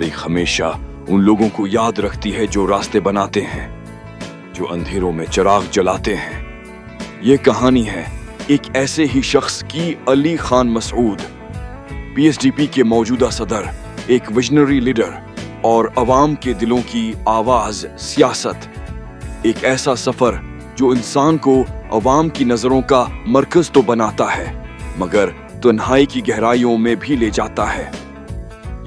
तारीख हमेशा उन लोगों को याद रखती है जो रास्ते बनाते हैं, जो अंधेरों में चिराग जलाते हैं। ये कहानी है एक ऐसे ही शख्स की, अली खान मसऊद, पीएसडीपी के मौजूदा सदर, एक विजनरी लीडर और अवाम के दिलों की आवाज। सियासत एक ऐसा सफर जो इंसान को अवाम की नजरों का मरकज तो बनाता है, मगर तन्हाई की गहराइयों में भी ले जाता है।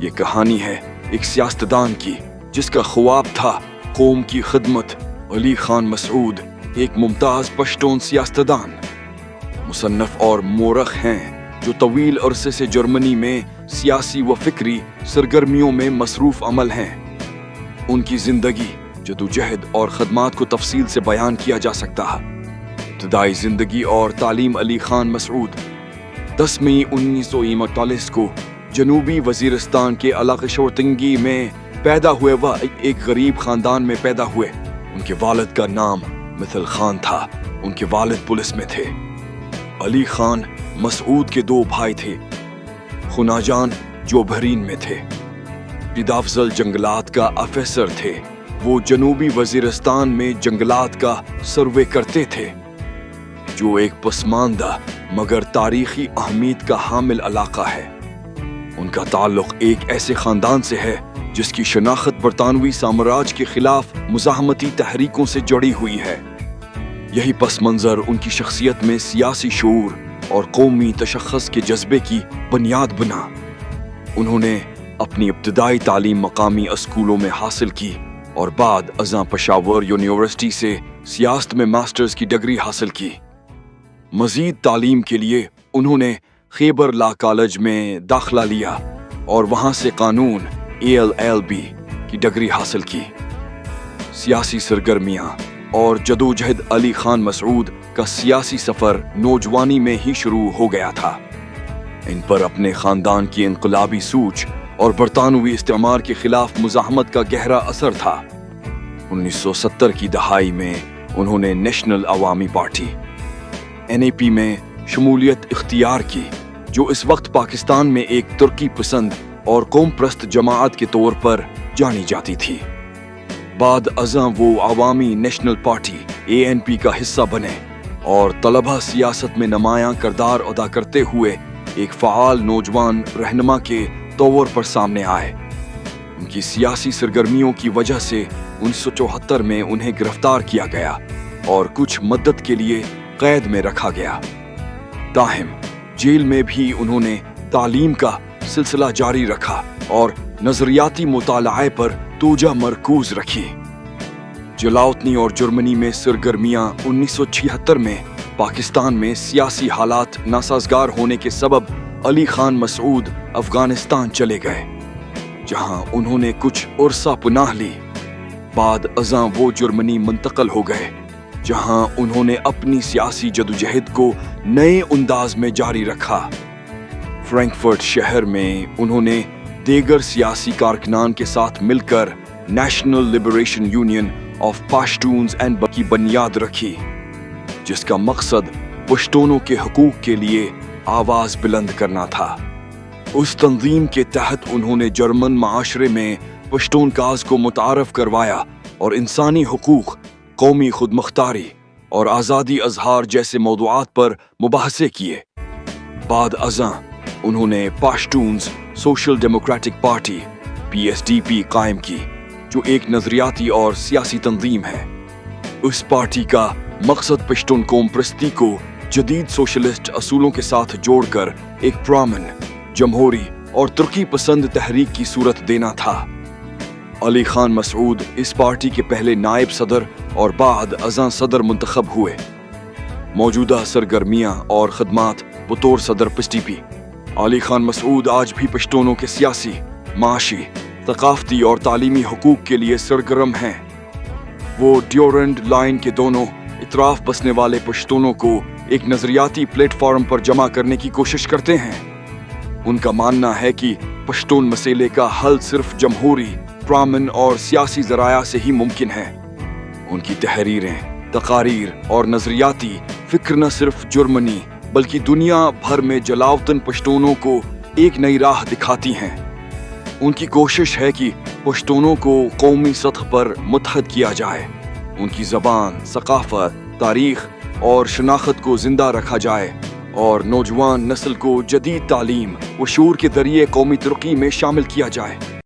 ये कहानी है एक सियासतदान की जिसका ख्वाब था कौम की खिदमत। अली खान मसऊद एक मुमताज पश्तून सियासतदान, मुसन्नफ और मोरख हैं जो तवील अरसे से जर्मनी में सियासी व फिक्री सरगर्मियों में मसरूफ अमल हैं। उनकी जिंदगी, जदोजहद और खदमात को तफसील से बयान किया जा सकता है। इब्तदाई जिंदगी और तालीम। अली खान मसऊद 10 मई 1939 को जनूबी वजीरिस्तान के अलाक़शोरतिंगी में पैदा हुए। वह एक गरीब खानदान में पैदा हुए। उनके वालिद का नाम मिथल खान था। उनके वालिद पुलिस में थे। अली खान मसऊद के 2 भाई थे। खुनाजान जो बहरीन में थे, पिदाफजल जंगलात का अफसर थे। वो जनूबी वजीरिस्तान में जंगलात का सर्वे करते थे, जो एक पसमानदा मगर तारीखी अहमियत का हामिल इलाका है। उनका ताल्लुक एक ऐसे खानदान से है जिसकी शनाख्त बरतानवी साम्राज्य के खिलाफ मुजाहमती तहरीकों से जुड़ी हुई है। यही पस मंजर उनकी शख्सियत में सियासी शऊर और कौमी तशख्खुस के जज्बे की बुनियाद बना। उन्होंने अपनी इब्तदाई तालीम मकामी स्कूलों में हासिल की और बाद अज़ां पेशावर यूनिवर्सिटी से सियासत में मास्टर्स की डिग्री हासिल की। मजीद तालीम के लिए उन्होंने खैबर लॉ कॉलेज में दाखिला लिया और वहां से कानून ALLB की डिग्री हासिल की। सियासी सरगर्मियां और जदोजहद। अली खान मसऊद का सियासी सफर नौजवानी में ही शुरू हो गया था। इन पर अपने खानदान की इनकलाबी सूच और बरतानवी इस्तेमार के खिलाफ मुजाहमत का गहरा असर था। 1970 की दहाई में उन्होंने नेशनल अवामी पार्टी NAP में शमूलियत इख्तियार की, जो इस वक्त पाकिस्तान में एक तुर्की पसंद और कौम प्रस्त जमात के तौर पर जानी जाती थी। बाद अज़ां वो अवामी नेशनल पार्टी ANP का हिस्सा बने और तलबा सियासत में नुमायां किरदार अदा करते हुए एक फ़आल नौजवान रहनुमा के तौर पर सामने आए। उनकी सियासी सरगर्मियों की वजह से 1974 में उन्हें गिरफ्तार किया गया और कुछ मद्दत के लिए कैद में रखा गया। ताहिम जेल में भी उन्होंने तालीम का सिलसिला जारी रखा और नजरियाती मुतालाए पर तोजा मरकूज रखी। जलावतनी और जर्मनी में सरगर्मियां। 1976 में पाकिस्तान में सियासी हालात नासाजगार होने के सबब अली खान मसऊद अफगानिस्तान चले गए, जहां उन्होंने कुछ उर्सा पनाह ली। बाद अज़ां वो जर्मनी मुंतकिल हो गए, जहां उन्होंने अपनी सियासी जदोजहद को नए अंदाज में जारी रखा। फ्रैंकफर्ट शहर में उन्होंने दीगर सियासी कारकुनान के साथ मिलकर national liberation union of Pashtuns and की बुनियाद रखी, जिसका मकसद पश्तूनों के हकूक के लिए आवाज बुलंद करना था। उस तंजीम के तहत उन्होंने जर्मन माशरे में पश्तून काज को मुतारफ करवाया और इंसानी हुकूक, कौमी खुदमुख्तारी और आज़ादी अजहार जैसे मौदूआत पर मुबाहसे किए। बाद अज़ां उन्होंने Pashtuns social democratic party PSDP कायम की, जो एक नजरियाती और सियासी तंजीम है। उस पार्टी का मकसद पश्तून कौम प्रस्ती को जदीद सोशलिस्ट असूलों के साथ जोड़कर एक पुरअमन, जमहूरी और तुर्की पसंद तहरीक की सूरत देना था। अली खान मसऊद इस पार्टी के पहले नायब सदर और बाद अज़ां सदर मुंतखब हुए। मौजूदा सरगर्मियां और खदमात बतौर सदर PSDP। अली खान मसऊद आज भी पश्तूनों के सियासी, माशी, सकाफती और तालीमी हुकूक के लिए सरगर्म हैं। वो ड्यूरेंड लाइन के दोनों इतराफ बसने वाले पश्तूनों को एक नजरियाती प्लेटफॉर्म पर जमा करने की कोशिश करते हैं। उनका मानना है कि पश्तून मसले का हल सिर्फ जमहूरी, पुरअमन और सियासी जराया से ही मुमकिन है। उनकी तहरीरें, तकारीर और नजरियाती फिक्र न सिर्फ जर्मनी बल्कि दुनिया भर में जलावतन पश्तूनों को एक नई राह दिखाती हैं। ان کی کوشش ہے کہ پشتونوں کو قومی سطح پر متحد کیا جائے، ان کی زبان، ثقافت، تاریخ اور شناخت کو زندہ رکھا جائے اور نوجوان نسل کو جدید تعلیم و شعور کے ذریعے قومی ترقی میں شامل کیا جائے۔